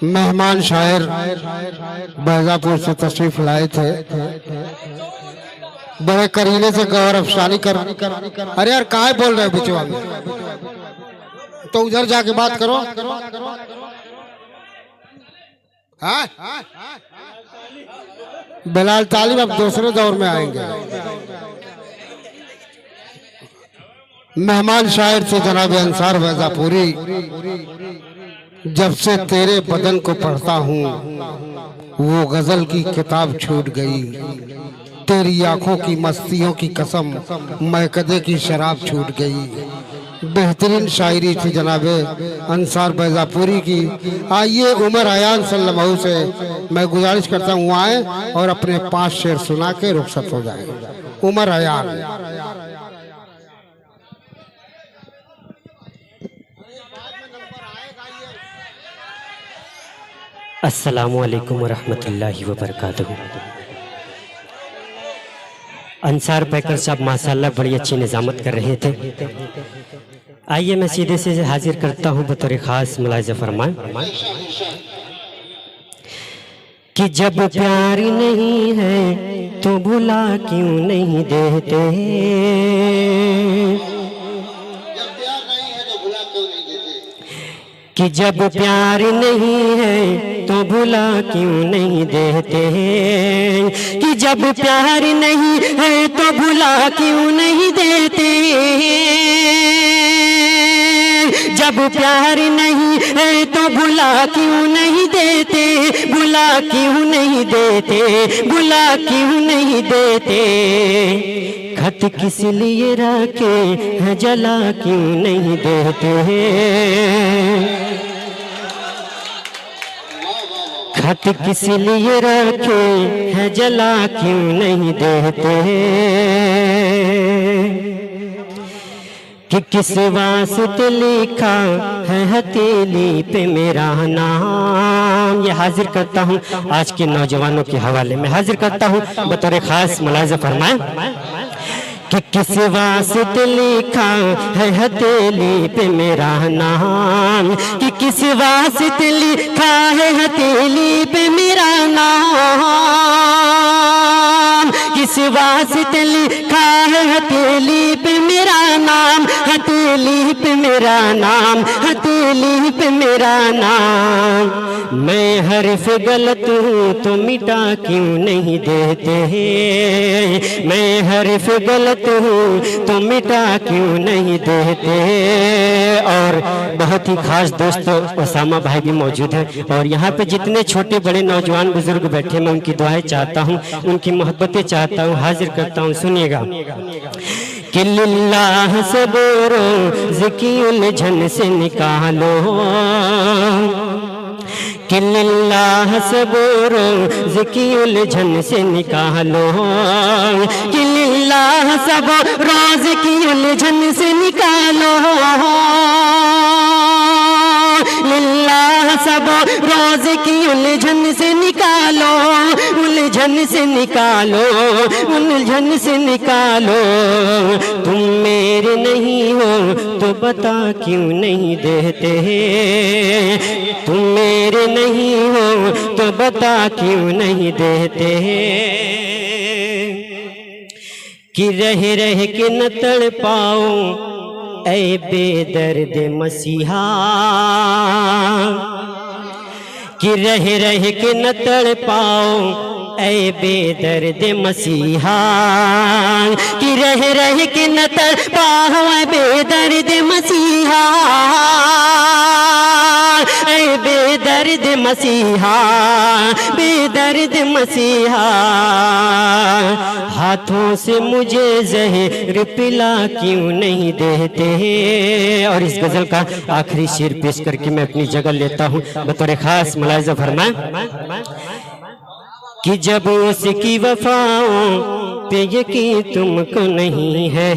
मेहमान शायर बैजापुर से तशरीफ लाए थे, बड़े करीने से गौर अफसानी कर। अरे यार काहे बोल रहे हो बिचवा में, तो उधर जाके बात करो। हाँ बिलाल तालिब अब दूसरे दौर में आएंगे। मेहमान शायर से जनाब अंसार बैजापुरी, जब से तेरे बदन को पढ़ता हूँ वो गजल की किताब छूट गई, तेरी आंखों की मस्तियों की कसम मैं कदे की शराब छूट गई। बेहतरीन शायरी थी जनाब अंसार बैजापुरी की। आइए उमर अयान सल्लल्लाहु से मैं गुजारिश करता हूँ आए और अपने 5 शेर सुना के रुखसत हो जाए। उमर अयान। अस्सलामु अलैकुम वरहमतुल्लाहि वबरकातुहू। अंसार पैकर साहब माशाल्लाह बड़ी अच्छी निज़ामत कर रहे थे। आइए मैं सीधे से हाजिर करता हूँ बतौर ख़ास मुलाहिज़ा फरमाएं कि जब प्यार नहीं है तो भुला क्यों नहीं देते, कि जब प्यार नहीं है तो भुला क्यों नहीं देते, कि जब प्यार नहीं है तो भुला क्यों नहीं देते, जब प्यार नहीं है तो भुला क्यों नहीं देते, भुला क्यों नहीं देते, भुला क्यों नहीं देते, खत किस लिए रखे हैं जला क्यों नहीं देते, खत किस लिए रखे हैं जला क्यों नहीं देते, कि किस वास्ते लिखा है हथेली पे मेरा नाम। ये हाजिर करता हूँ आज के नौजवानों के हवाले में, हाजिर करता हूँ बतौर खास मुलाहिज़ा फरमाएं कि किस वास्ते लिखा है हथेली पे मेरा नाम, कि किस वास्ते लिखा है हथेली पे मेरा नाम, किस वास्ते लिखा है हथेली पे मेरा नाम, हथेली पे मेरा नाम, हथेली पे मेरा नाम। मैं हर्फ गलत हूँ तो मिटा क्यों नहीं देते, मैं हर्फ गलत हूँ तो मिटा क्यों नहीं देते। और बहुत ही खास दोस्त ओसामा भाई भी मौजूद हैं और यहाँ पे जितने छोटे बड़े नौजवान बुजुर्ग बैठे मैं उनकी दुआएं चाहता हूँ, उनकी मोहब्बतें चाहता हूँ, हाजिर करता हूँ। सुनिएगा कि लिल्लाह से बोरो ज़िकी उलझन से निकालो, कि लिल्लाह से बोरो ज़िकी उलझन से निकालो, कि लिल्लाह से बोरो ज़िकी उलझन से निकालो, लिल्लाह से बोरो ज़िकी उलझन से निकालो, उलझन से निकालो, उलझन से निकालो। तुम मेरे नहीं हो तो बता क्यों नहीं देते, तुम मेरे नहीं हो तो बता क्यों नहीं देते, कि रह रह के न तड़ पाओ ऐ बेदर्द मसीहा, कि रह रह के न तड़ पाओ ऐ बेदर्द मसीहा, कि रह रह के न तड़ पाओ ऐ बेदर्द मसीहा, ऐ बेदर्द मसीहा, बेदर्द मसीहा। हाथों से मुझे जहर पिला क्यों नहीं देते। और इस गजल का आखिरी शेर पेश करके मैं अपनी जगह लेता हूँ बतौर खास मुलाहिज़ा फरमाएं कि जब उसकी वफाओं पे यकीन तुमको नहीं है,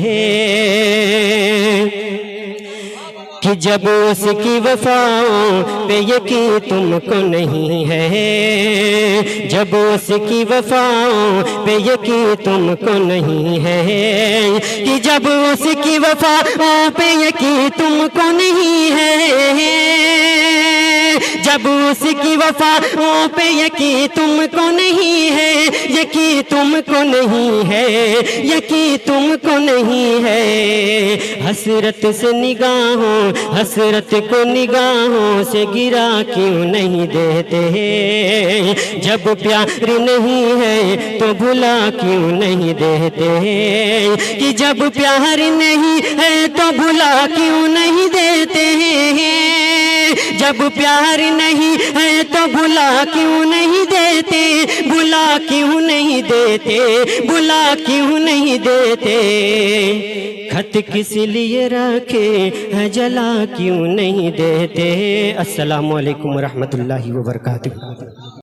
कि जब उसकी वफाओं पे यकीन तुमको नहीं है, जब उसकी वफाओं पे यकीन तुमको नहीं है, कि जब उसकी वफाओं पे यकीन तुमको नहीं है, जब उसकी वफाओं पे यकीन तुमको नहीं है, यकीन तुमको नहीं है, यकीन तुमको नहीं है। हसरत से निगाहों, हसरत को निगाहों से गिरा क्यों नहीं देते? जब प्यार नहीं है तो भुला क्यों नहीं देते? कि जब प्यार नहीं है तो भुला क्यों नहीं देते? जब प्यार नहीं है तो भुला क्यों नहीं देते? भुला क्यों नहीं देते? भुला क्यों नहीं देते? खत किस लिए रखे हैं, जला क्यों नहीं देते? अस्सलामु अलैकुम रहमतुल्लाहि व बरकातुहू।